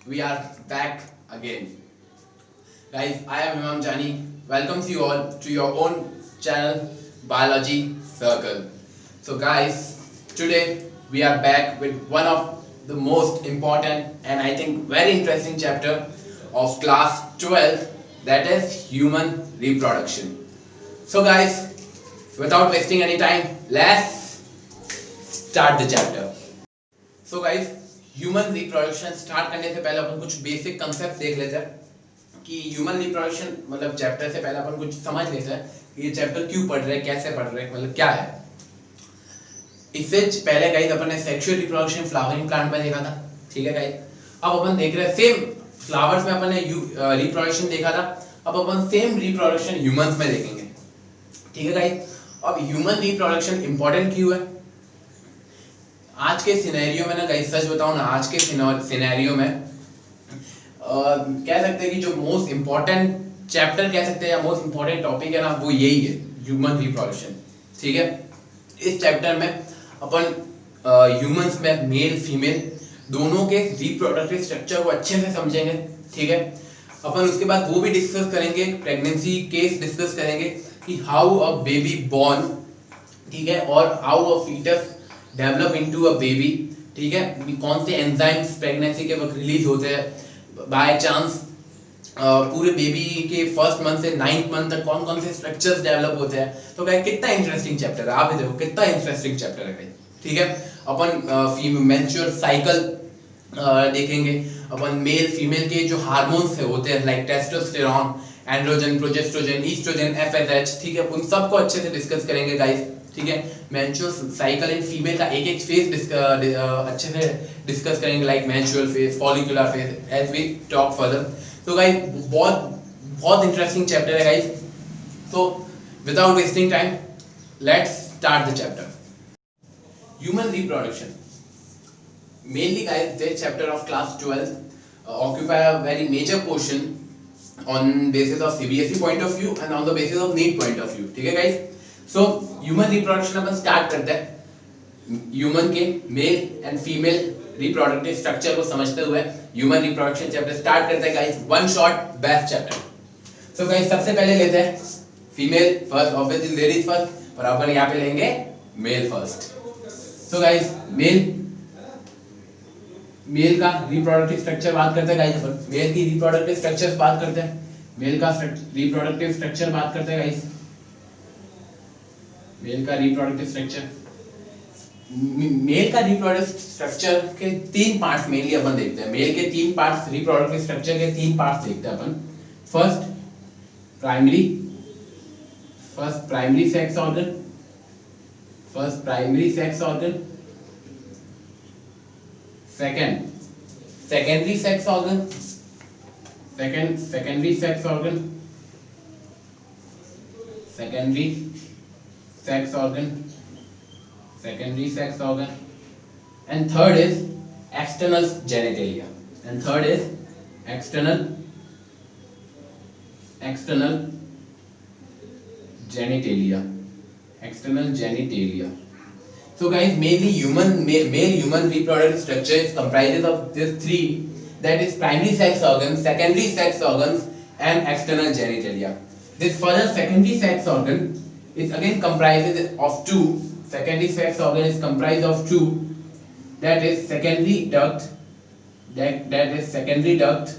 we are back again. Guys, I am Imam Jani. Welcomes you all to your own channel, Biology Circle. So, guys, today we are back with one of the most important and I think very interesting chapter of class 12, that is human reproduction. So, guys, without wasting any time, let's start the chapter. So guys, human reproduction start करने से पहले अपन कुछ basic concept देख लेते हैं कि human reproduction मतलब chapter से पहले अपन कुछ समझ लेते हैं कि ये चैप्टर क्यों पढ़ रहे हैं, कैसे पढ़ रहे हैं, मतलब क्या है। इससे पहले गाइस अपन ने सेक्सुअल रिप्रोडक्शन फ्लावरिंग प्लांट में देखा था, ठीक है गाइस। अब अपन देख रहे हैं सेम फ्लावर्स में अपन ने रिप्रोडक्शन देखा था, अब अपन सेम रिप्रोडक्शन ह्यूमंस में देखेंगे, ठीक है गाइस। अब ह्यूमन रिप्रोडक्शन इंपॉर्टेंट क्यों है आज के सिनेरियो में ना गाइस, सच बताऊं ना, आज के सिनेरियो में कह सकते हैं कि जो मोस्ट इंपॉर्टेंट चैप्टर कह सकते हैं या मोस्ट इंपॉर्टेंट टॉपिक है ना, वो यही है, ह्यूमन रिप्रोडक्शन, ठीक है। इस चैप्टर में अपन ह्यूमंस में मेल फीमेल दोनों के रिप्रोडक्टिव स्ट्रक्चर को अच्छे से समझेंगे, ठीक है। अपन उसके बाद वो भी डिस्कस करेंगे, प्रेगनेंसी केस डिस्कस करेंगे कि हाउ अ बेबी बॉर्न, ठीक है, और how a fetus develop into a baby, ठीक है। कौन से एंजाइम्स प्रेगनेंसी के वक्त रिलीज होते हैं, बाय चांस पूरे बेबी के फर्स्ट मंथ से 9th मंथ तक कौन कौन से स्ट्रक्चर्स डेवलप होते हैं। तो गाइस कितना इंटरेस्टिंग चैप्टर है, आप ही देखो कितना इंटरेस्टिंग चैप्टर है गाइस, ठीक है। अपन मेंस्ट्रुअल साइकिल देखेंगे, अपन मेल फीमेल के जो हार्मोन्स होते हैं like testosterone, androgen, progestogen, oestrogen, FSH, ठीक है, उन सबको अच्छे से डिस्कस करेंगे गाइस, ठीक है। मेंस्ट्रुअल साइकिल इन फीमेल का एक एक फेज अच्छे से डिस्कस करेंगे, like menstrual phase, follicular phase, as we talk further. तो गाइस बहुत बहुत इंटरेस्टिंग चैप्टर है गाइस। तो without wasting time let's start the chapter human reproduction. Mainly guys, this chapter of class 12 occupy a very major portion on basis of CBSE point of view and on the basis of NEET point of view, ठीक है guys। So human reproduction अपन start करते हैं human के male and female reproductive structure को समझते हुए human reproduction chapter start करते हैं guys, one shot best chapter. So guys सबसे पहले लेते हैं female first, obviously ladies first, पर अपन यहाँ पे लेंगे male first. So guys male का रिप्रोडक्टिव स्ट्रक्चर बात करते हैं गाइस, अपन मेल की रिप्रोडक्टिव स्ट्रक्चर्स बात करते हैं, मेल का रिप्रोडक्टिव स्ट्रक्चर बात करते हैं गाइस। मेल का रिप्रोडक्टिव स्ट्रक्चर, मेल का रिप्रोडक्टिव स्ट्रक्चर के तीन पार्ट्स मेनली अपन देखते हैं। मेल के तीन पार्ट्स, रिप्रोडक्टिव स्ट्रक्चर के तीन पार्ट्स देखते हैं अपन। First primary sex organ, first primary sex organ, second secondary sex organ, secondary sex organ, secondary sex organ, secondary sex organ, and third is external genitalia, and third is external genitalia, external genitalia. So guys, mainly male human reproductive structure is comprises of these three, that is primary sex organs, secondary sex organs, and external genitalia. This further secondary sex organ is again comprises of two. Secondary sex organ is comprised of two, that is secondary duct, that is secondary duct,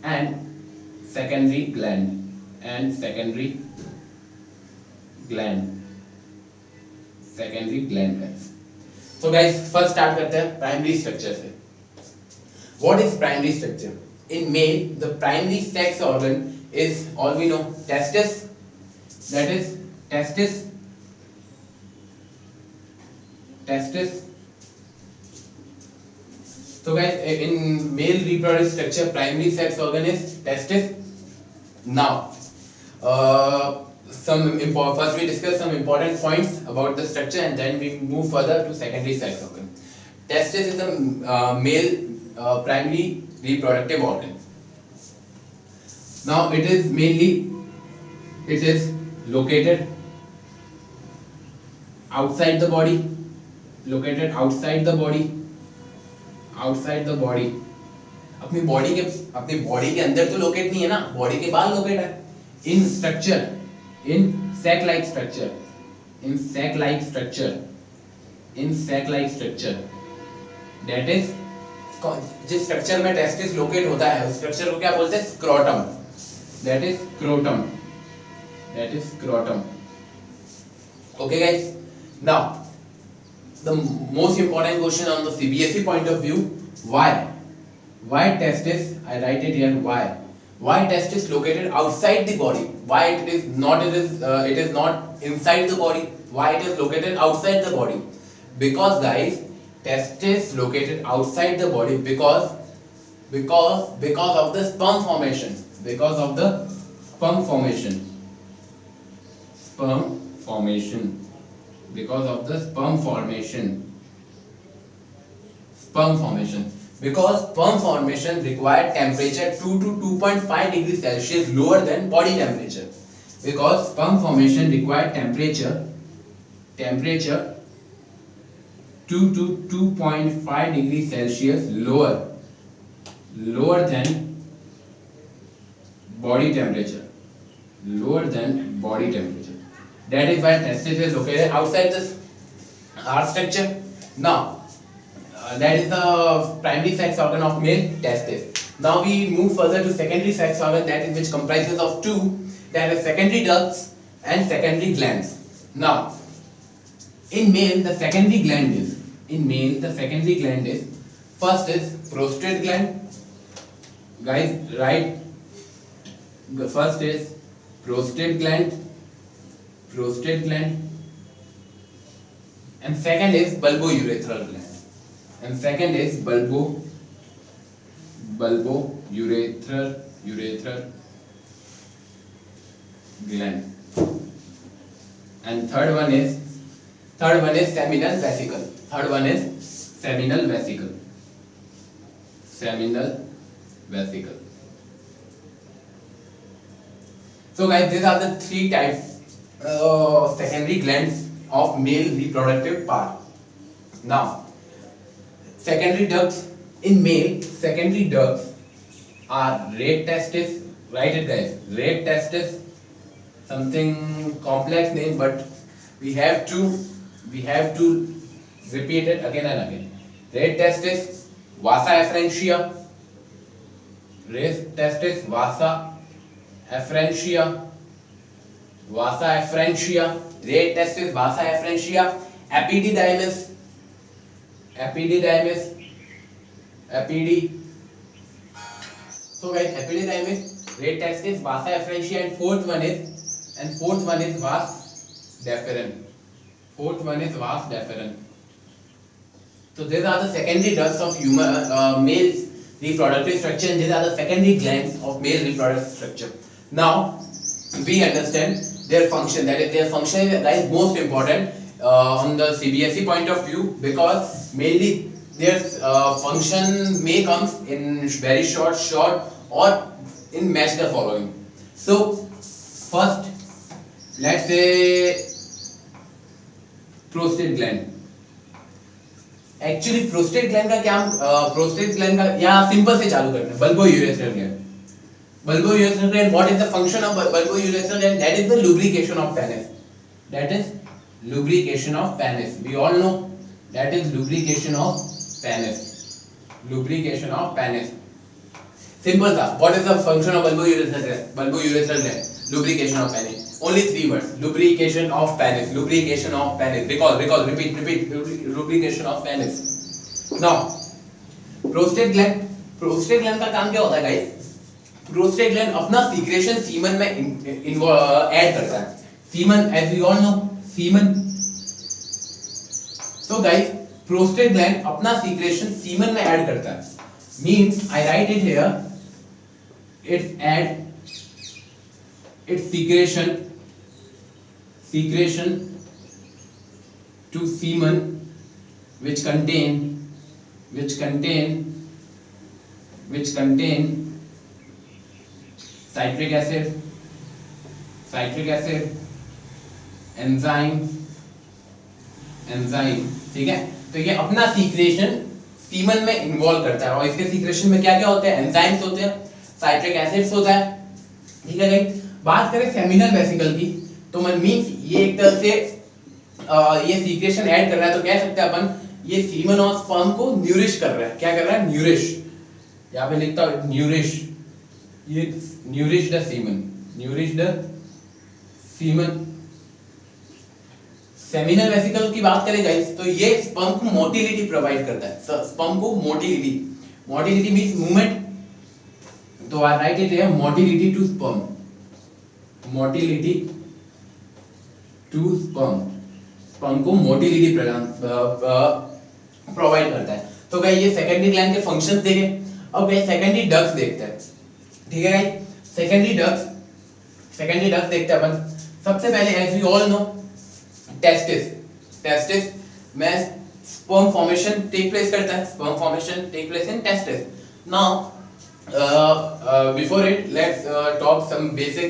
and secondary gland, secondary gland guys। So guys first start करते हैं primary structure से। What is primary structure? In male the primary sex organ is all we know testis, that is testis, so guys in male reproductive structure primary sex organ is testis। Now first we discuss some important points about the structure and then we move further to secondary sex organ. Testis is the male primary reproductive organ. Now it is located outside the body, outside the body, अपनी body के अंदर तो locate नहीं है ना, body के बाहर locate है। In structure, in sac like structure, in sac like structure, in sac like structure, that is, जिस स्ट्रक्चर में टेस्टिस लोकेट होता है उस स्ट्रक्चर को क्या बोलते हैं? Scrotum, that is scrotum, that is scrotum. Okay guys, now the most important question on the CBSE point of view, why testis, I write it here, why testis located outside the body, why it is not inside the body, why it is located outside the body? Because guys, testis located outside the body because of the sperm formation, because of the sperm formation, because of the sperm formation, because sperm formation required temperature 2 to 2.5 degrees Celsius lower than body temperature, because sperm formation required temperature 2 to 2.5 degrees Celsius lower than body temperature, that is why testis is located outside this heart structure. Now that is the primary sex organ of male, testis. Now we move further to secondary sex organ, that is which comprises of two, that is secondary ducts and secondary glands. Now in male the secondary gland is, first is prostate gland, guys right, the first is prostate gland, and second is bulbourethral gland, bulbourethral gland, and third one is seminal vesicle. So guys, these are the three types secondary glands of male reproductive part. Now secondary ducts in male, secondary ducts are red testis, write it guys, red testis, something complex name but we have to repeat it again and again. Red testis, vasa afferentia, red testis, vasa afferentia, red testis, vasa afferentia, epididymis, so guys, epididymis, red testis, vasa afferentia, and fourth one is vas deferens. So these are the secondary ducts of human male reproductive structure, and these are the secondary glands of male reproductive structure. Now we understand their function, that is their function is guys most important on the CBSE point of view, because mainly their function may comes in very short or in match the following. So first let's say prostate gland. Actually prostate gland का क्या, prostate gland का यहाँ simple से चालू करना है, bulbourethral gland. Bulbourethral gland, what is the function of bulbourethral gland? That is the lubrication of penis. That is lubrication of penis. We all know that is lubrication of penis. Simple था. What is the function of bulbourethral gland? Lubrication of penis. Only three words. Lubrication of penis. Recall. Repeat. Lubrication of penis. Now, prostate gland का काम क्या होता है guys? Prostate gland अपना secretion semen में add करता है. Semen, as we all know, semen. So guys, prostate gland अपना secretion semen में ऐड करता है. Means I write it here. It add its secretion to semen which contain citric acid, enzyme, ठीक है. तो ये अपना सीक्रेशन सीमन में इन्वॉल्व करता है। और इसके सीक्रेशन में क्या क्या होते हैं, एंजाइम्स होते हैं, साइट्रिक एसिड्स होता है, ठीक है गाइस। बात करें सेमिनल वेसिकल की, तो मन मींस ये एक तरह से ये सीक्रेशन ऐड कर रहा है, तो कह सकते हैं अपन ये सीमन और स्पर्म को न्यूरिश कर रहा है। क्या कर रहा है, न्यूरिश, यहाँ पे लिखता हूं न्यूरिश, ये nourish the semen, nourish the semen. Seminal vesicle की बात करें गाइस, तो ये स्पर्म को मोटिलिटी प्रोवाइड करता है। स्पर्म को मोटिलिटी, मोटिलिटी मींस मूवमेंट, तो I write it here, motility to sperm, motility to sperm, sperm को मोटिलिटी प्रोवाइड करता है। तो गाइस ये सेकेंडरी ग्लैंड के फंक्शंस देखे। अब गाइस सेकेंडरी डक्ट्स देखते हैं, ठीक है गाइस। सेकेंडरी डक्ट्स देखते हैं अपन। सबसे पहले as we all know testis, testis में स्पर्म फॉर्मेशन टेक प्लेस करता है, sperm formation take place in testis. Now before it let's talk some basic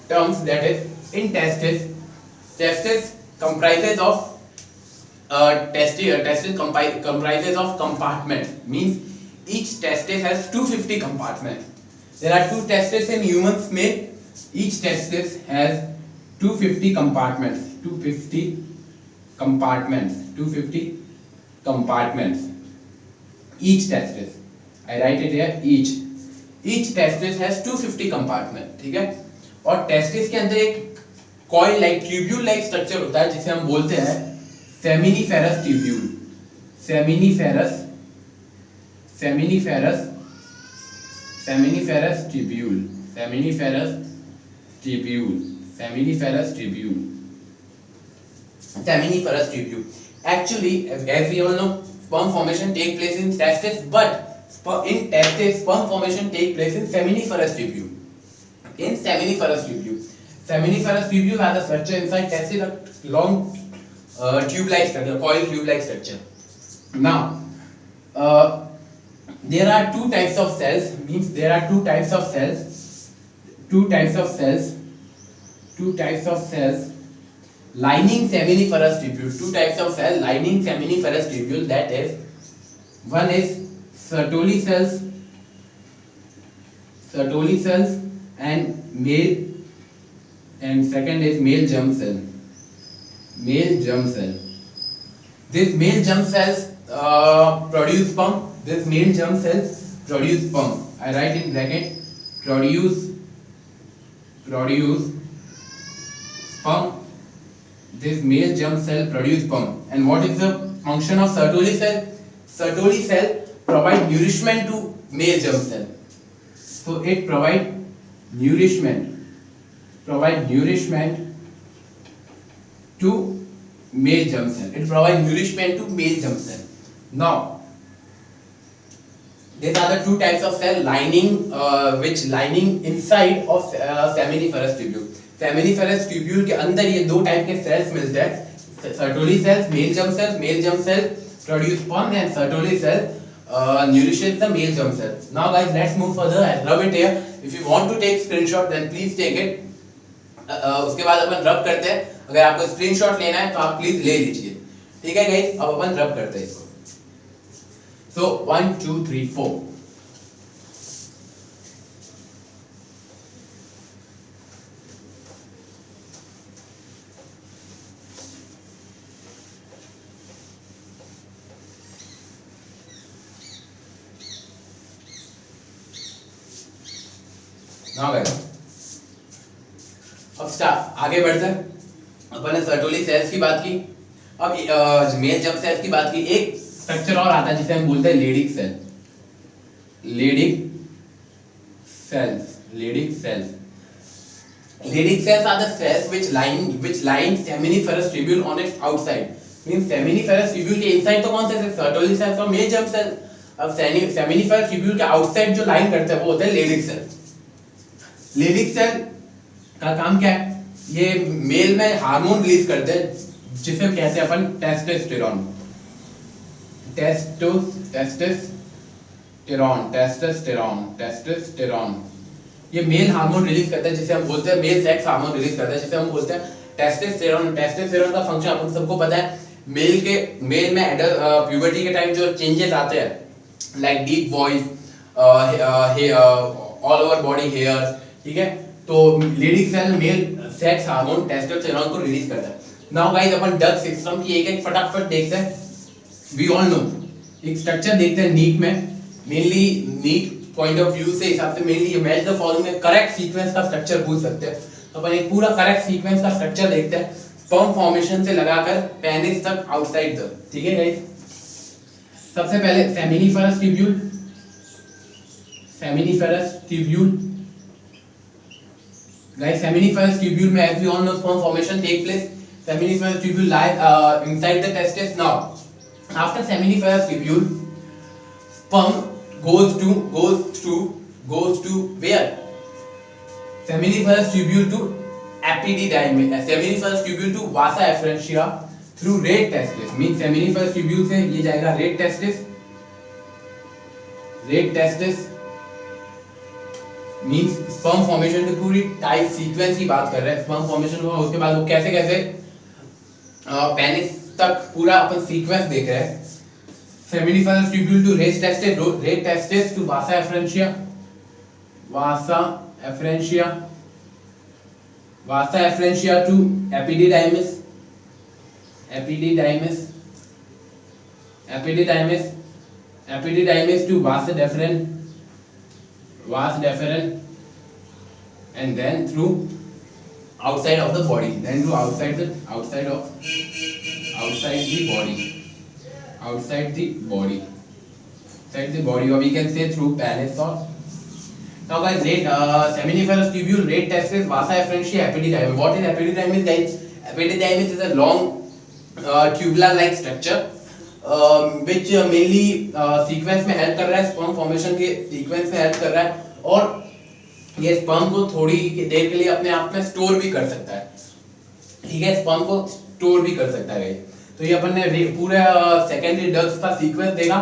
terms, that is in testis comprises of testis comprises of compartment, means each testis has 250 compartments. There are two testes in humans male, each testis has 250 compartments, 250 compartments, 250 compartments, each testis, I write it here, each testis has 250 compartment, ठीक है। और testis के अंदर एक coil like tubule like structure होता है जिसे हम बोलते हैं seminiferous tubule, seminiferous tubule, seminiferous tubule. Actually, as we all know, sperm formation take place in testis, but in testis sperm formation take place in seminiferous tubule. In seminiferous tubule has a structure inside testis, a long tube-like structure, coil tube-like structure. Now there are two types of cells, means there are two types of cells lining seminiferous tubule, two types of cells lining seminiferous tubule, that is, one is Sertoli cells and male, and second is male germ cell. This male germ cells produce sperm. This male germ cells produce sperm. I write in bracket produce sperm. This male germ cell produce sperm. And what is the function of Sertoli cell? Sertoli cell provide nourishment to male germ cell. So it provide nourishment to male germ cell. It provides nourishment to male germ cell. Now these are the two types of cell lining, which lining inside of seminiferous tubule. Seminiferous tubule के अंदर ये दो type के cells मिलते हैं, Sertoli cells, male germ cell produce sperm, and Sertoli cell nourishes the male germ cell. Now guys, let's move further. I rub it here. If you want to take screenshot, then please take it. उसके बाद अपन रब करते हैं। अगर आपको screenshot लेना है तो आप प्लीज ले लीजिए, ठीक है गाइस। अब अपन रब करते हैं इसको। सो 1 2 3 4। नाउ गाइस, अब स्टार्ट, आगे बढ़ते हैं। अपन ने सर्टोली सेल्स की बात की, अब मेल जर्म सेल्स की बात की। एक स्ट्रक्चर और आता है जिसे हम बोलते हैं Leydig cell, Leydig cells are the cells which line seminiferous tubule on its outside. Means seminiferous tubule के inside तो कौन से सर्टोली सेल्स और मेल जर्म सेल। अब seminiferous tubule के outside जो लाइन करते हैं वो होते हैं लेडिक सेल। लेडिक सेल का काम क्या है, ये मेल में हार्मोन रिलीज करते हैं जिसे कहते हैं अपन टेस्टोस्टेरोन। ये मेल हार्मोन रिलीज करता है जिसे हम बोलते हैं, मेल सेक्स हार्मोन रिलीज करता है जिसे हम बोलते हैं टेस्टोस्टेरोन। टेस्टोस्टेरोन का फंक्शन अपन सबको पता है, मेल में प्यूबर्टी के टाइम जो चेंजेस आते हैं like deep voice, all over body hair, ठीक है। तो Leydig cell male sex hormone testosterone को रिलीज करता है। नाउ गाइस अपन डग सिस्टम की एक एक फटाफट देखते हैं। वी ऑल नो एक स्ट्रक्चर देखते हैं नीट में, mainly NEET point of view से हिसाब से मेनली ये मैच द फॉलोइंग में करेक्ट सीक्वेंस का स्ट्रक्चर पूछ सकते हैं। तो अपन एक पूरा करेक्ट सीक्वेंस का स्ट्रक्चर देखते हैं, स्पर्म फॉर्मेशन से लगाकर पेनिस तक आउटसाइड तक, ठीक है गाइस। सबसे पहले seminiferous tubule, seminiferous tubule guys, seminiferous tubule में as we all know sperm formation take place, seminiferous tubule lie inside the testis. Now after seminiferous tubule, sperm goes to where? Seminiferous tubule to epididymis, seminiferous tubule to vasa efferentia through red testis. Means seminiferous tubule से ये जाएगा red testis, red testis means sperm formation की पूरी type sequence की बात कर रहे हैं। स्पर्म फॉर्मेशन हुआ, उसके बाद वो कैसे कैसे पेनिस तक पूरा अपन सीक्वेंस देख रहे हैं। Seminiferous tubule to rete testis to vasa efferentia, vasa efferentia, vasa efferentia to epididymis, epididymis, epididymis, epididymis to vas deferens, vas deferens, and then through outside of the body, then through outside the body, outside the body, or we can say through penis or. Now guys, seminiferous tubule, red testis, vasa efferentia, epididymis. What is epididymis guys? Epididymis is a long tubular like structure which mainly sequence में help कर रहा है, sperm formation के sequence में help कर रहा है, और ये स्पर्म को थोड़ी देर के लिए अपने आप में स्टोर भी कर सकता है, ठीक है, स्पर्म को स्टोर भी कर सकता है। तो ये अपन ने पूरा सेकेंडरी डग्स का सीक्वेंस देखा,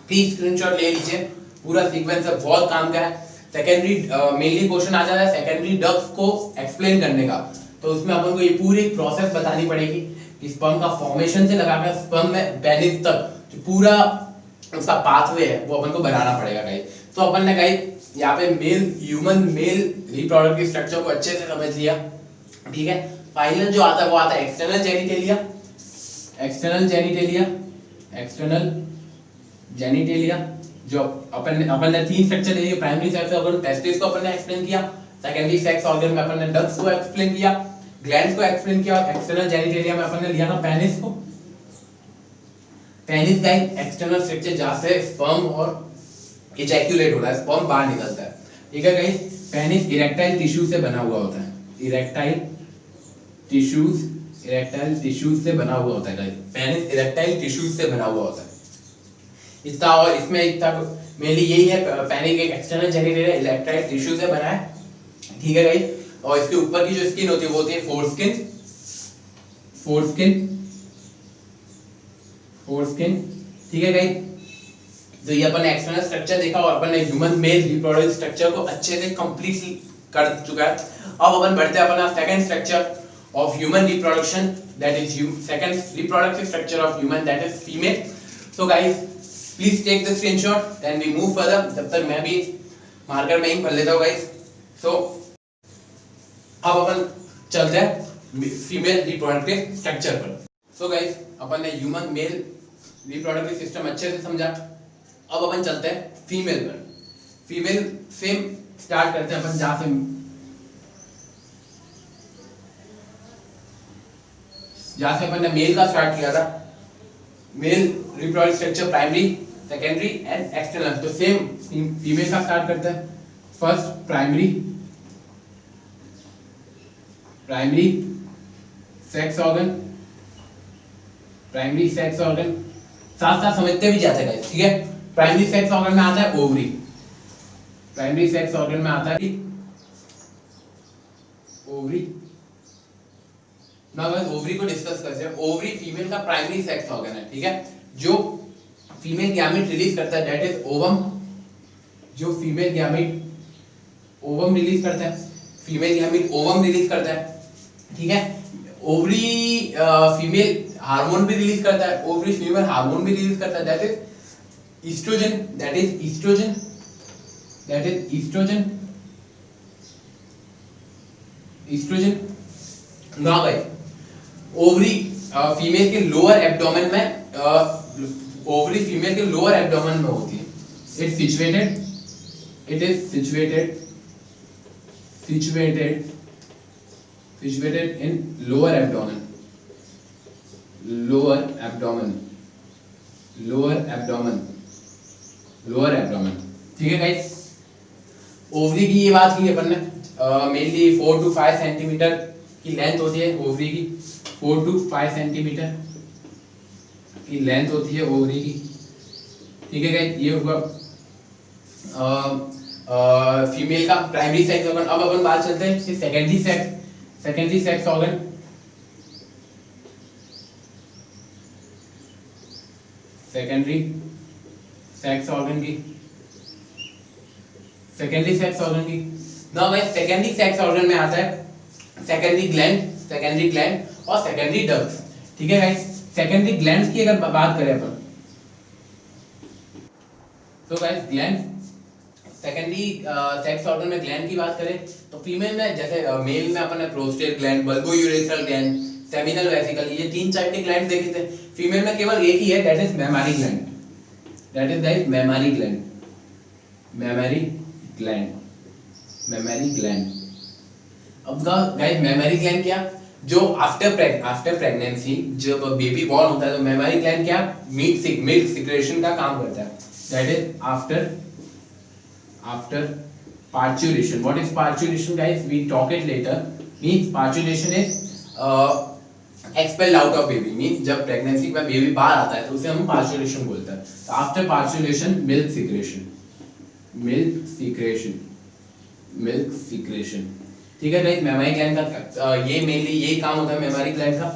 प्लीज स्क्रीनशॉट ले लीजिए, पूरा सीक्वेंस है, बहुत काम का है। सेकेंडरी मेनली क्वेश्चन आ जाता है सेकेंडरी डग्स को एक्सप्लेन करने का, तो उसमें अपन को ये पूरी प्रोसेस बतानी पड़ेगी कि स्पर्म का फॉर्मेशन से लगाकर स्पर्म में पेनिस तक जो पूरा उसका पाथवे है वो अपन को बनाना पड़ेगा गाइस। तो अपन ने गाइस यहाँ पे ह्यूमन मेल रिप्रोडक्टिव स्ट्रक्चर को अच्छे से समझ लिया, ठीक है। फाइनल जो आता है वो आता है external genitalia, external genitalia, external genitalia जो अपन ने तीन स्ट्रक्चर ले लिए। प्राइमरी सेक्स ऑर्गन टेस्टिस को अपन ने एक्सप्लेन किया, सेकेंडरी सेक्स ऑर्गन में अपन ने डक्ट्स को एक्सप्लेन किया, ग्लैंड्स को एक्सप्लेन किया, और एक्सटर्नल जेनिटेलिया में अपन ने लिया था पेनिस को। पेनिस का एक एक्सटर्नल स्ट्रक्चर जहां से स्पर्म और इजैक्यूलेट हो रहा है, स्पर्म बाहर निकलता है, ठीक है गाइस। पेनिस इरेक्टाइल टिश्यू से बना हुआ होता है, इरेक्टाइल टिश्यूज से बना हुआ होता है गाइस। पेनिस इरेक्टाइल टिश्यूज से बना हुआ होता है इसका, और इसमें इतना मेनली यही है, पेनिस एक एक्सटर्नल जेनिटेलिया इरेक्टाइल टिश्यू से बना है, ठीक है गाइस। और इसके ऊपर की जो स्किन होती है वो होती है फोरस्किन, ठीक है गाइस। तो ये अपन ने एक्सटर्नल स्ट्रक्चर देखा, और अपन ने ह्यूमन मेल रिप्रोडक्टिव स्ट्रक्चर को अच्छे से कंप्लीटली कर चुका है। अब अपन बढ़ते हैं अपना second structure of human reproduction, that is second reproductive structure of human, that is female. So guys please take the screenshot, then we move further. जब तक मैं भी मार्कर में ही भर लेता हूं गाइस। सो अब अपन चलते हैं फीमेल रिप्रोडक्टिव स्ट्रक्चर पर। सो गाइस अपन ने ह्यूमन मेल रिप्रोडक्टिव सिस्टम अच्छे से समझा, अब अपन चलते हैं फीमेल पर। फीमेल से स्टार्ट करते हैं अपन, जहां से अपन ने मेल का स्टार्ट किया था। Male reproductive structure primary, secondary and external. तो सेम फीमेल का स्टार्ट करते हैं। First primary sex organ, primary sex organ साथ साथ समझते भी जाते हैं, ठीक है। प्राइमरी सेक्स ऑर्गन में आता है ओवरी, प्राइमरी सेक्स ऑर्गन में आता है ओवरी। ना बस ओवरी को डिस्कस करते हैं। ओवरी फीमेल का प्राइमरी सेक्स ऑर्गन है, ठीक है, जो फीमेल गैमेट रिलीज करता है, दैट इज ओवम। जो फीमेल गैमेट ओवम रिलीज करता है, फीमेल गैमेट ओवम रिलीज करता है, ठीक है। ओवरी फीमेल हार्मोन भी रिलीज करता है, ओवरी फीमेल हार्मोन भी रिलीज करता है, that is estrogen, that is estrogen, that is estrogen, estrogen। ना भाई ओवरी फीमेल के लोअर एब्डोमेन में, ओवरी फीमेल के लोअर एब्डोमेन में होती है। It situated, it is situated, situated, situated in lower abdomen, lower abdomen, lower abdomen, lower abdomen. ठीक है गाइस, ओवरी की ये बात की अपन ने, मेनली 4 to 5 सेंटीमीटर की लेंथ होती है ओवरी की, 4 to 5 सेंटीमीटर की लेंथ होती है ओवरी की। ठीक है गाइस, ये होगा फीमेल का प्राइमरी सेक्स ऑर्गन। अब अपन बात करते हैं secondary sex, secondary sex organ. Secondary sex organ की, सेकेंडरी सेक्स ऑर्गन की ना भाई, सेकेंडरी सेक्स ऑर्गन में आता है सेकेंडरी ग्लैंड, सेकेंडरी ग्लैंड और सेकेंडरी डक्ट्स। ठीक है गाइस, सेकेंडरी ग्लैंड्स की अगर बात करें अपन, तो guys gland, secondary sex organ में ग्लैंड की बात करें तो फीमेल में जैसे मेल में अपन ने prostate gland, bulbourethral gland, seminal vesicle, ये 3 टाइप के ग्लैंड देखे थे। फीमेल में केवल एक ही है, that is mammary gland, that is guys mammary gland, mammary gland, mammary gland. अब गाइस मेमोरी ग्लैंड क्या, जो आफ्टर प्रेगनेंसी जब बेबी बॉर्न होता है तो मेमोरी ग्लैंड क्या मिल्क सिक्रेशन का काम करता है, that is after parturition. What is parturition guys, we talk it later. Means parturition is expelled out of baby, means जब प्रेगनेंसी के बाद बेबी बाहर आता है तो उसे हम पार्चुरेशन बोलते हैं। तो after parturition milk secretion, milk secretion, milk secretion. ठीक है गाइस, मेमोरी ग्लैंड का ये मेनली यही काम होता है मेमोरी ग्लैंड का।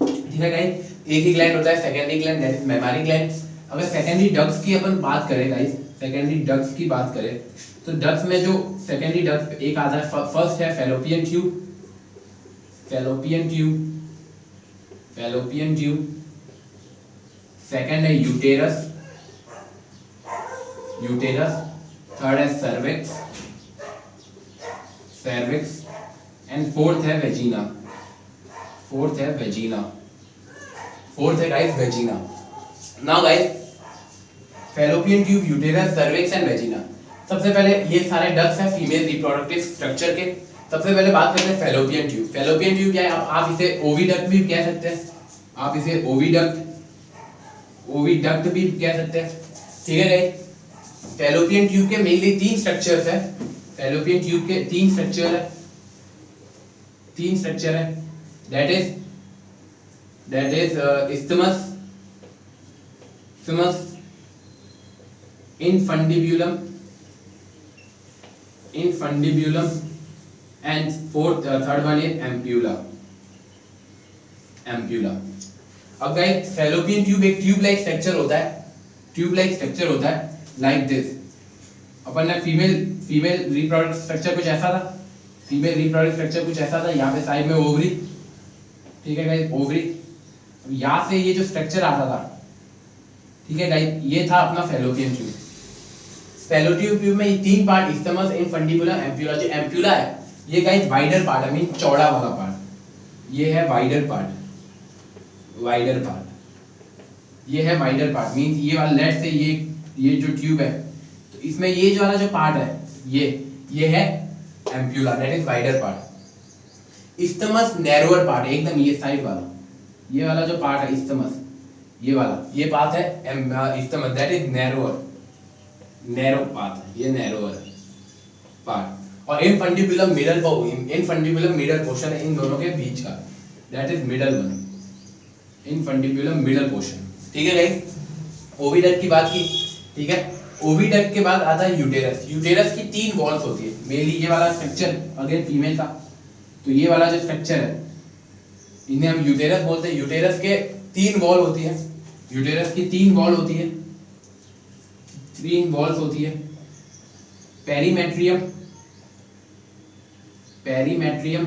ठीक है गाइस, एक ही ग्लैंड होता है secondary gland, that is memory gland. अगर सेकेंडरी डक्ट्स की अपन बात करें गाइस, सेकेंडरी डक्ट्स की बात करें तो डक्ट्स में जो सेकेंडरी डक्ट एक आता है, फर्स्ट है fallopian tube, fallopian tube, fallopian tube. Second है यूटेरस, यूटेरस। थर्ड है सर्विक्स, सर्विक्स। एंड फोर्थ है वेजिना, फोर्थ है वेजिना, फोर्थ है guys vagina. Now guys, fallopian tube, uterus, cervix and vagina. सबसे पहले ये सारे डक्ट्स हैं फीमेल रिप्रोडक्टिव स्ट्रक्चर के। सबसे पहले बात करते हैं फैलोपियन ट्यूब। फैलोपियन ट्यूब क्या है, आप इसे ओविडक्ट भी कह सकते हैं, आप इसे ओविडक्ट, ओविडक्ट भी कह सकते हैं। ठीक है गाइस, फैलोपियन ट्यूब के मेनली 3 स्ट्रक्चर्स हैं, फैलोपियन ट्यूब के 3 स्ट्रक्चर है, 3 स्ट्रक्चर है, that is isthmus, isthmus, infundibulum, infundibulum and third one is ampulla, ampulla। अब गाइस फैलोपियन ट्यूब एक ट्यूब लाइक स्ट्रक्चर होता है, ट्यूब लाइक स्ट्रक्चर होता है लाइक दिस। अपन ने फीमेल रिप्रोडक्टिव स्ट्रक्चर कुछ ऐसा था, फीमेल रिप्रोडक्टिव स्ट्रक्चर कुछ ऐसा था, यहाँ पे साइड में ओवरी। ठीक है गाइस, ओवरी। यहाँ से ये जो स्ट्रक्चर आता था, ठीक है गाइस, ये था अपना फैलोपियन ट्यूब। फैलोपियन ट्यूब में ये 3 पार्ट, isthmus, infundibulum, ampulla। जो एम्प्यूला है ये गाइस वाइडर पार्ट है, मीन चौड़ा वाला पार्ट, ये है वाइडर पार्ट, वाइडर पार्ट, ये है वाइडर पार्ट। मीन ये वाला लेट से ये जो ट्यूब है तो इसमें ये जो वाला जो पार्ट है ये है ampulla, that is wider part. isthmus narrower part, एकदम ये साइड वाला, ये वाला जो पार्ट है isthmus, ये वाला ये पार्ट है isthmus, that is narrower, narrow part, ये नैरोअर पार्ट। और infundibulum middle, infundibulum middle portion है इन दोनों के बीच का, that is middle one, infundibulum middle portion. ठीक है गाइस, ओविडक्ट की बात की। ठीक है, ओविडक्ट के बाद आता है यूटेरस। यूटेरस की 3 वॉल्स होती है, मेनली ये वाला स्ट्रक्चर अगेन फीमेल का, तो ये वाला जो स्ट्रक्चर है इन्हें हम यूटेरस बोलते हैं। यूटेरस के 3 वॉल होती है, यूटेरस की 3 वॉल होती है, 3 वॉल्स होती है। Perimetrium, perimetrium,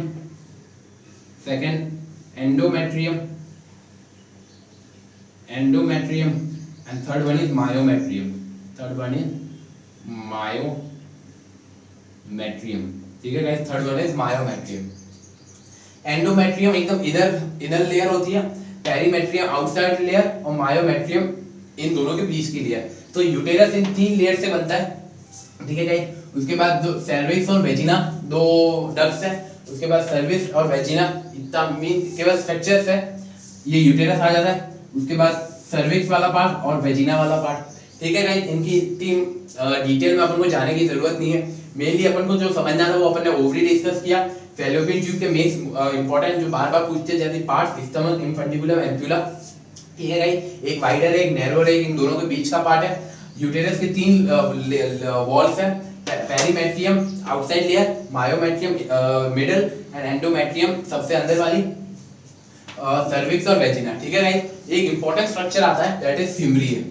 second endometrium, endometrium and third one is myometrium. Third one is myometrium. ठीक है guys, third one is myometrium. Endometrium एकदम इनर लेयर होती है, पेरीमेट्रियम आउटसाइड लेयर और मायोमेट्रियम इन दोनों के बीच की लेयर। तो यूटेरस इन 3 लेयर से बनता है। ठीक है गाइस, उसके बाद दो सर्विक्स और वेजिना, दो डक्ट्स है। उसके बाद सर्विक्स और वेजिना इतना मीन केवल स्ट्रक्चर्स है, ये यूटेरस आ जाता है। उसके बाद सर्विक्स वाला पार्ट और वेजिना वाला पार्ट। ठीक है गाइस, इनकी इतनी डिटेल में अपन को जाने की जरूरत नहीं है। मेनली अपन को जो समझना था वो अपन ने ओवरी डिस्कस किया। फैलोपियन ट्यूब के मेन इंपॉर्टेंट जो बार बार पूछते जैसे पार्ट्स, स्टमक, इन्फंडिबुलम, एम्प्यूला। ठीक है गाइस, एक वाइडर है, एक नैरो है, इन दोनों के बीच का पार्ट है। यूटेरस के 3 वॉल्स है, perimetrium outside layer, myometrium middle and endometrium सबसे अंदर वाली, सर्विक्स और वेजिना। ठीक है गाइस, एक इंपॉर्टेंट स्ट्रक्चर आता है that is fimbriae.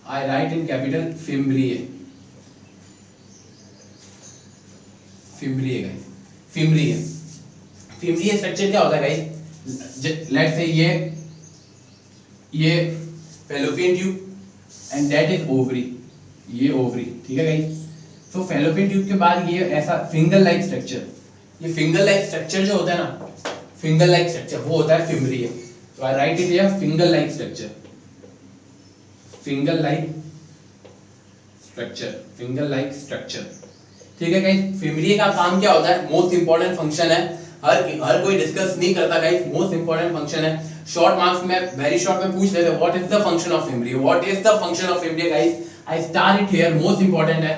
I write in capital fimbriae. Fimbriae guys, fimbriae. Fimbriae structure क्या होता है गाइस? लेट्स से ये fallopian tube and that is ovary, ये ओवरी। ठीक है गाइस, तो फैलोपियन ट्यूब के बाद ये ऐसा फिंगर लाइक स्ट्रक्चर, ये फिंगर लाइक स्ट्रक्चर जो होता है ना, फिंगर लाइक स्ट्रक्चर वो होता है फिम्ब्रिए। तो I write it here finger like structure, finger like structure, finger like structure. ठीक है गाइस, फिम्ब्रिए का काम क्या होता है? मोस्ट इंपॉर्टेंट फंक्शन है, हर कोई डिस्कस नहीं करता गाइस। मोस्ट इंपॉर्टेंट फंक्शन है, शॉर्ट मार्क्स में वेरी शॉर्ट में पूछ लेते हैं what is the function of fimbriae, what is the function of fimbriae guys. I star it here, most important है।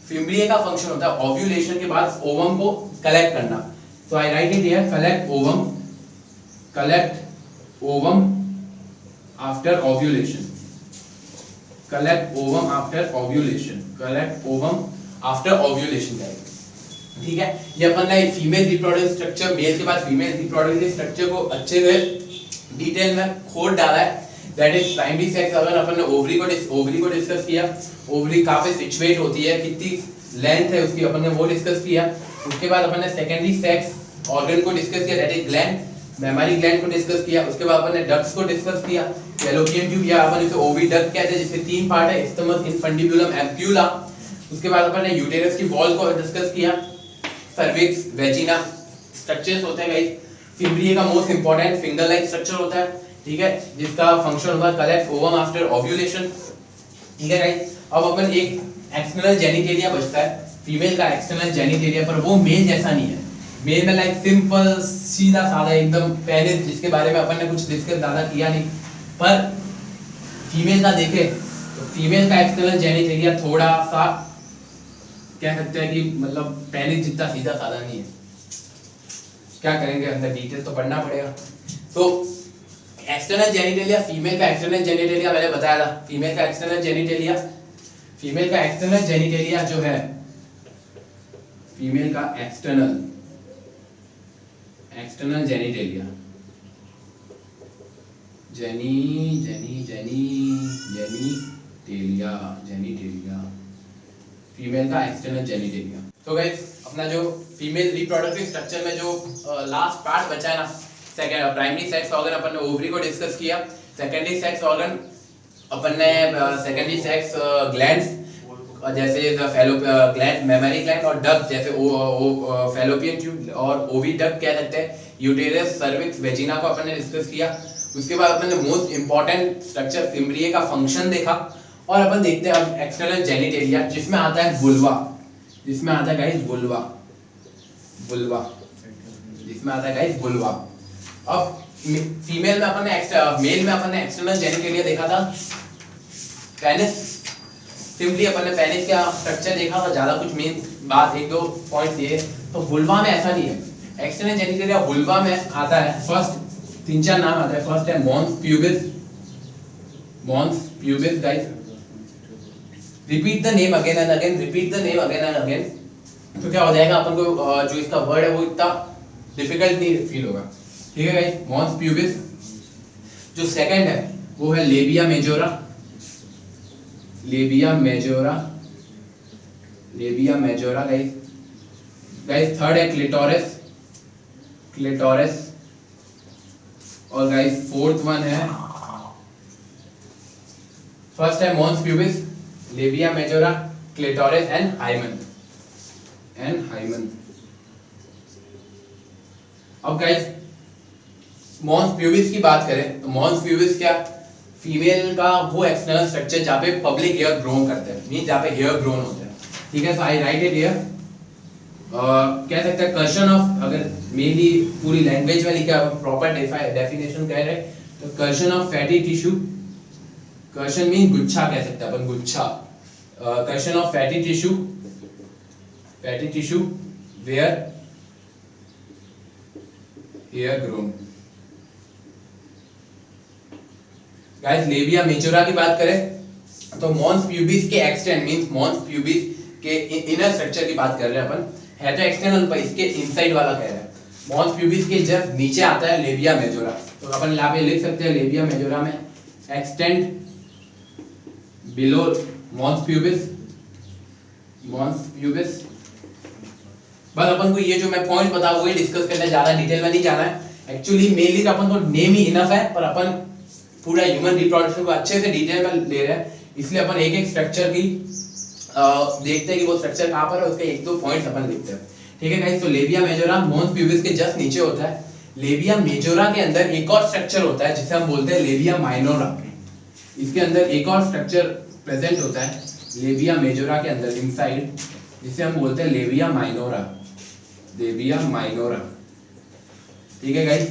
फिम्ब्रिए का फंक्शन होता है ओव्यूलेशन के बाद ओवम को कलेक्ट करना। तो I write it here collect ovum, collect ovum after ovulation, collect ovum after ovulation, collect ovum after ovulation guys. ठीक है, ये अपन ने फीमेल रिप्रोडक्टिव स्ट्रक्चर, मेल के बाद फीमेल रिप्रोडक्टिव स्ट्रक्चर को अच्छे से डिटेल में खोद डाला है। दैट इज प्राइमरी सेक्स, अगर अपन ने ओवरी को डिस्कस किया, ओवरी कहाँ पे सिचुएट होती है, कितनी लेंथ है उसकी, अपन ने वो डिस्कस किया। उसके बाद अपन ने सेकेंडरी सेक्स ऑर्गन को डिस्कस किया, that is gland, mammary gland को डिस्कस किया। उसके बाद अपन ने डक्ट्स को डिस्कस किया, फैलोपियन ट्यूब या अपन इसे ओविडक्ट कहते हैं, जिसके 3 पार्ट है, स्टमक, इन्फंडिबुलम, एम्प्यूला। उसके बाद अपन ने यूटेरस की वॉल को डिस्कस किया, सर्विक्स, वेजिना स्ट्रक्चर्स होते हैं गाइस। फिम्ब्रिए का most important finger like structure होता है। ठीक है, जिसका फंक्शन होगा कलेक्ट ओवम आफ्टर ओव्यूलेशन। ठीक है गाइस, अब अपन एक एक्सटर्नल जेनिटेलिया बचता है, फीमेल का एक्सटर्नल जेनिटेलिया, पर वो मेल जैसा नहीं है। मेल में लाइक सिंपल सीधा साधा एकदम पेनिस, जिसके बारे में अपन ने कुछ डिस्कस ज्यादा किया नहीं। पर फीमेल का देखे तो फीमेल का एक्सटर्नल जेनिटेलिया थोड़ा सा कह सकते हैं कि मतलब पेनिस जितना सीधा साधा नहीं है। क्या करेंगे, अंदर डिटेल तो पढ़ना पड़ेगा। तो एक्सटर्नल जेनिटेलिया, फीमेल का एक्सटर्नल जेनिटेलिया मैंने बताया था। फीमेल का एक्सटर्नल जेनिटेलिया, फीमेल का एक्सटर्नल जेनिटेलिया जो है, फीमेल का एक्सटर्नल जेनिटेलिया, जेनिटेलिया, फीमेल का एक्सटर्नल जेनिटेलिया। तो गाइस, अपना जो फीमेल रिप्रोडक्टिव स्ट्रक्चर में जो लास्ट पार्ट बचा है ना, सेकंड प्राइमरी सेक्स ऑर्गन अपन ने ओवरी को डिस्कस किया, सेकेंडरी सेक्स ऑर्गन अपन ने सेकेंडरी सेक्स ग्लैंड्स जैसे ग्लैंड, मेमरी ग्लैंड और डक्ट जैसे फैलोपियन ट्यूब और ओविडक्ट कह सकते हैं, यूटेरस, सर्विक्स, वेजिना को अपन ने डिस्कस किया। उसके बाद अपन ने मोस्ट इंपॉर्टेंट स्ट्रक्चर फिम्ब्रिए का फंक्शन देखा। और अपन देखते हैं अब एक्सटर्नल जेनिटेलिया, जिसमें आता है वुल्वा, जिसमें आता है गाइस वुल्वा, वुल्वा, जिसमें आता है गाइस वुल्वा। अब फीमेल में अपन ने मेल में अपन ने एक्सटर्नल जेनिटेलिया देखा था, पेनिस। सिंपली अपन ने पेनिस का स्ट्रक्चर देखा था, ज्यादा कुछ मेन बात एक दो पॉइंट्स ये। तो वुल्वा में ऐसा नहीं है, एक्सटर्नल जेनिटेलिया वुल्वा में आता है फर्स्ट 3-4 नाम आता है। फर्स्ट है mons pubis, mons pubis guys. Repeat the name again and again, repeat the name again and again. तो क्या हो जाएगा, अपन को जो इसका वर्ड है वो इतना डिफिकल्ट नहीं फील होगा। ठीक है गाइस, मॉन्स प्यूबिस। जो सेकंड है वो है labia majora, labia majora, labia majora guys. Guys third है क्लिटोरिस, क्लिटोरिस। और गाइस फोर्थ वन है, फर्स्ट है mons pubis, labia majora, clitoris and hymen. अब गाइस मॉन्स प्यूबिस की बात करें तो मॉन्स प्यूबिस क्या, फीमेल का वो एक्सटर्नल स्ट्रक्चर जहाँ पे पब्लिक हेयर ग्रो करते हैं, मीन जहाँ पे हेयर ग्रोन होते हैं, ठीक है। So I write it here, कह सकते हैं कर्शन ऑफ, अगर मेनली पूरी लैंग्वेज वाली क्या प्रॉपर डेफिनेशन कह रहे तो cushion of fatty tissue, cushion mean गुच्छा कह सकते हैं अपन, गुच्छा, cushion of fatty tissue where hair grown. Guys labia majora की बात करें तो मॉन्स प्यूबिस के एक्सटेंड मींस मॉन्स प्यूबिस के इनर स्ट्रक्चर की बात कर रहे हैं अपन, है तो एक्सटर्नल पर इसके इनसाइड वाला कह रहे हैं। मॉन्स प्यूबिस के जस्ट नीचे आता है लेबिया मेजोरा, तो अपन यहाँ पे लिख सकते हैं लेबिया मेजोरा में एक्सटेंड बिलो मॉन्स प्यूबिस। बस अपन को ये जो मैं पॉइंट बता वही डिस्कस करने, ज्यादा डिटेल में नहीं जाना है। एक्चुअली मेनली तो अपन को नेम ही इनफ है, पर अपन पूरा ह्यूमन रिप्रोडक्शन को अच्छे से डिटेल में ले रहे हैं, इसलिए अपन एक एक स्ट्रक्चर की देखते हैं कि वो स्ट्रक्चर कहाँ पर है, उसके एक दो पॉइंट्स अपन लिखते हैं, ठीक है गाइस। तो लेबिया मेजोरा मॉन्स प्यूबिस के जस्ट नीचे होता है। लेबिया मेजोरा के अंदर एक और स्ट्रक्चर होता है जिसे हम बोलते हैं लेबिया माइनोरा। इसके अंदर एक और स्ट्रक्चर प्रेजेंट होता है लेबिया मेजोरा के अंदर इनसाइड, जिसे हम बोलते हैं लेबिया माइनोरा, ठीक है गाइस।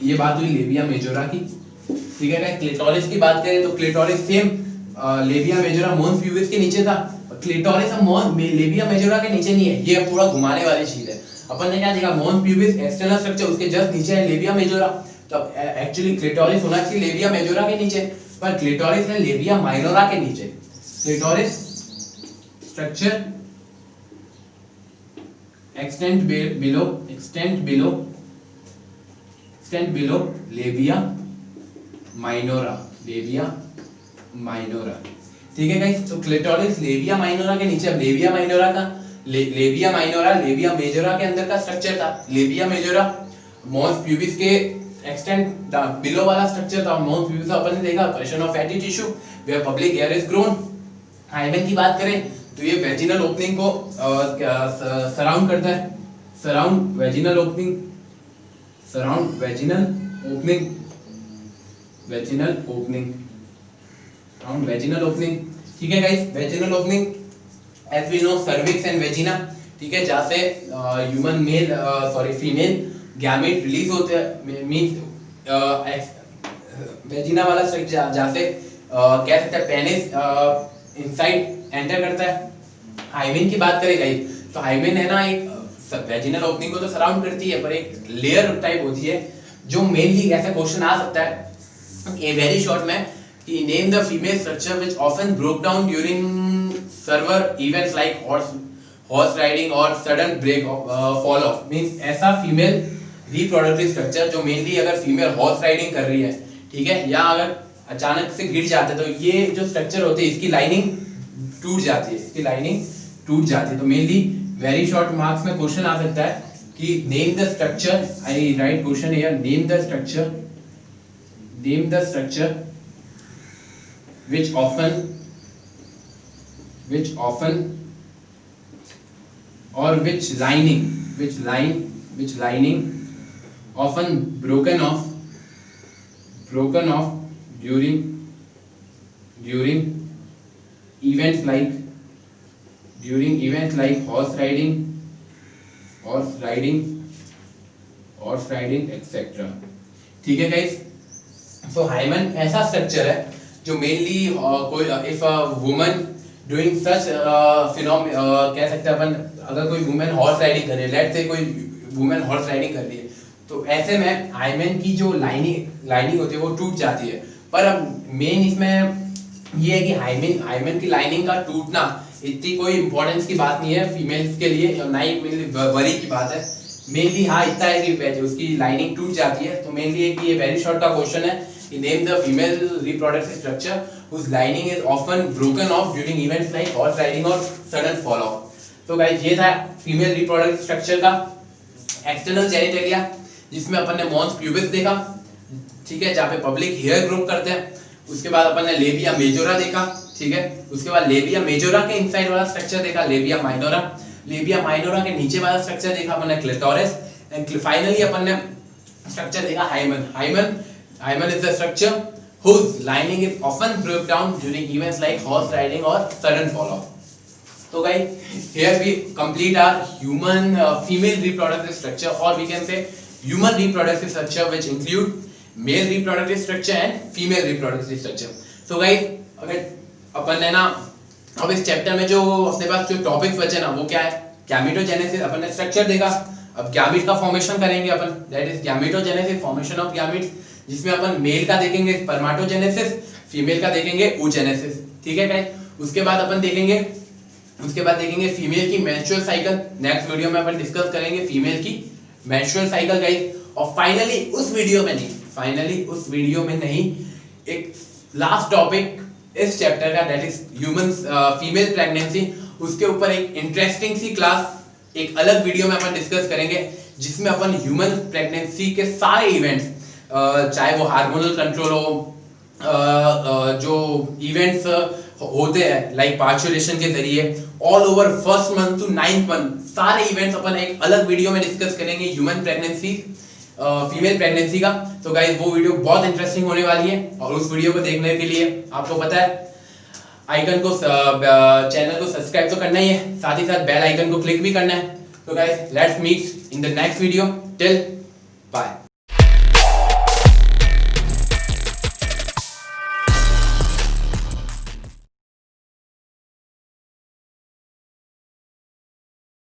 ये बात हुई लेबिया मेजोरा की, ठीक है गाइस। क्लिटोरिस की बात करें तो clitoris same labia majora mons pubis के नीचे था, क्लिटोरिस अब लेबिया मेजोरा के नीचे नहीं है, ये पूरा घुमाने वाली चीज है। अपन ने क्या देखा, मॉन्स प्यूबिस एक्सटर्नल स्ट्रक्चर, उसके जस्ट नीचे है लेबिया मेजोरा, तो एक्चुअली क्लिटोरिस होना चाहिए लेबिया मेजोरा के नीचे, पर क्लिटोरिस है लेबिया माइनोरा के नीचे। Clitoris structure extend below labia minora, ठीक है गाइस। तो क्लिटोरिस लेबिया माइनोरा के नीचे, अब लेबिया माइनोरा का लेबिया मेजोरा के अंदर का स्ट्रक्चर था। लेबिया मेजोरा मॉन्स प्यूबिस के एक्सटेंड बिलो वाला स्ट्रक्चर था। मॉन्स प्यूबिस अपन ने देखा cushion of fatty tissue where public hair is grown. Hymen की बात करें तो ये वेजिनल ओपनिंग को सराउंड करता है, सराउंड वेजिनल ओपनिंग, ठीक है guys. Vaginal opening as we know cervix and vagina, ठीक है, जहाँ से ह्यूमन फीमेल गैमेट रिलीज होते हैं, मींस वेजिना वाला स्ट्रक्चर जहाँ से कह सकते हैं पेनिस इनसाइड एंटर करता है। हाइमेन की बात करें गाइस तो हाइमेन है ना, एक वेजिनल ओपनिंग को तो सराउंड करती है, पर एक लेयर टाइप होती है जो मेनली ऐसा क्वेश्चन आ सकता है ये वेरी शॉर्ट में कि name the female structure which often broke down during several events like horse riding और sudden break fall off, means ऐसा फीमेल रिप्रोडक्टिव स्ट्रक्चर जो मेनली अगर फीमेल हॉर्स राइडिंग कर रही है, ठीक है, या अगर अचानक से गिर जाते हैं तो ये जो स्ट्रक्चर होती है इसकी लाइनिंग टूट जाती है, तो मेनली वेरी शॉर्ट मार्क्स में क्वेश्चन आ सकता है कि name the structure, I right question here, name the structure which often or which lining often broken off during events like horse riding etc, ठीक है गाइस। सो हाइमन ऐसा structure है जो mainly कोई if a woman doing such कह सकते हैं अपन, अगर कोई वुमेन हॉर्स राइडिंग कर रही है, लेट्स से कोई वुमेन हॉर्स राइडिंग कर रही है, तो ऐसे में हाइमेन की जो लाइनिंग होती है वो टूट जाती है। पर अब मेन इसमें ये है कि हाइमेन की लाइनिंग का टूटना इतनी कोई इंपॉर्टेंस की बात नहीं है फीमेल्स के लिए, ना ही वरी की बात है। मेनली हाँ इतना है कि उसकी लाइनिंग टूट जाती है, तो मेनली है कि ये वेरी शॉर्ट का क्वेश्चन है कि name the female reproductive structure whose lining is often broken off during events like horse riding or sudden fall off। तो गाइस ये था फीमेल रिप्रोडक्टिव स्ट्रक्चर का एक्सटर्नल जेनिटलिया, जिसमें अपन ने मॉन्स प्यूबिस देखा, ठीक है, जहाँ पे पब्लिक हेयर ग्रो करते हैं। उसके बाद अपन ने लेबिया मेजोरा देखा, ठीक है। उसके बाद लेबिया मेजोरा के इनसाइड वाला स्ट्रक्चर देखा, लेबिया माइनोरा। लेबिया माइनोरा के नीचे वाला स्ट्रक्चर देखा अपन ने, क्लिटोरिस। एंड फाइनली अपन ने स्ट्रक्चर देखा hymen. Hymen is the structure whose lining is often broke down during events like horse riding or sudden fall off. So guys, here we complete our human female reproductive structure, or we can say human reproductive structure, which include male reproductive structure and female reproductive structure. So guys, अगर अपन ने ना अब इस chapter में जो अपने पास जो topics बचे ना वो क्या है, गैमेटोजेनेसिस अपन ने स्ट्रक्चर देखा। अब गैमेट का फॉर्मेशन करेंगे अपन, that is gametogenesis, formation of gametes, जिसमें अपन मेल का देखेंगे स्पर्मेटोजेनेसिस, फीमेल का देखेंगे oogenesis, ठीक है गाइस। उसके बाद देखेंगे फीमेल की मेंस्ट्रुअल साइकिल। नेक्स्ट वीडियो में अपन डिस्कस करेंगे फीमेल की मेंस्ट्रुअल साइकिल गाइस। और फाइनली उस वीडियो में नहीं एक लास्ट टॉपिक इस चैप्टर का, that is human female pregnancy. उसके ऊपर एक इंटरेस्टिंग सी क्लास एक अलग वीडियो में अपन डिस्कस करेंगे, जिसमें अपन ह्यूमन प्रेगनेंसी के सारे इवेंट्स, चाहे वो हार्मोनल कंट्रोल हो, जो इवेंट्स होते हैं लाइक पार्चुलेशन के जरिए all over first month to 9th month, सारे इवेंट्स अपन एक अलग वीडियो में डिस्कस करेंगे ह्यूमन प्रेगनेंसी, फीमेल प्रेगनेंसी का। तो गाइस वो वीडियो बहुत इंटरेस्टिंग होने वाली है, और उस वीडियो को देखने के लिए आपको पता है आइकन को चैनल को सब्सक्राइब तो करना ही है, साथ ही साथ बेल आइकन को क्लिक भी करना है। तो guys let's meet in the next video, till bye.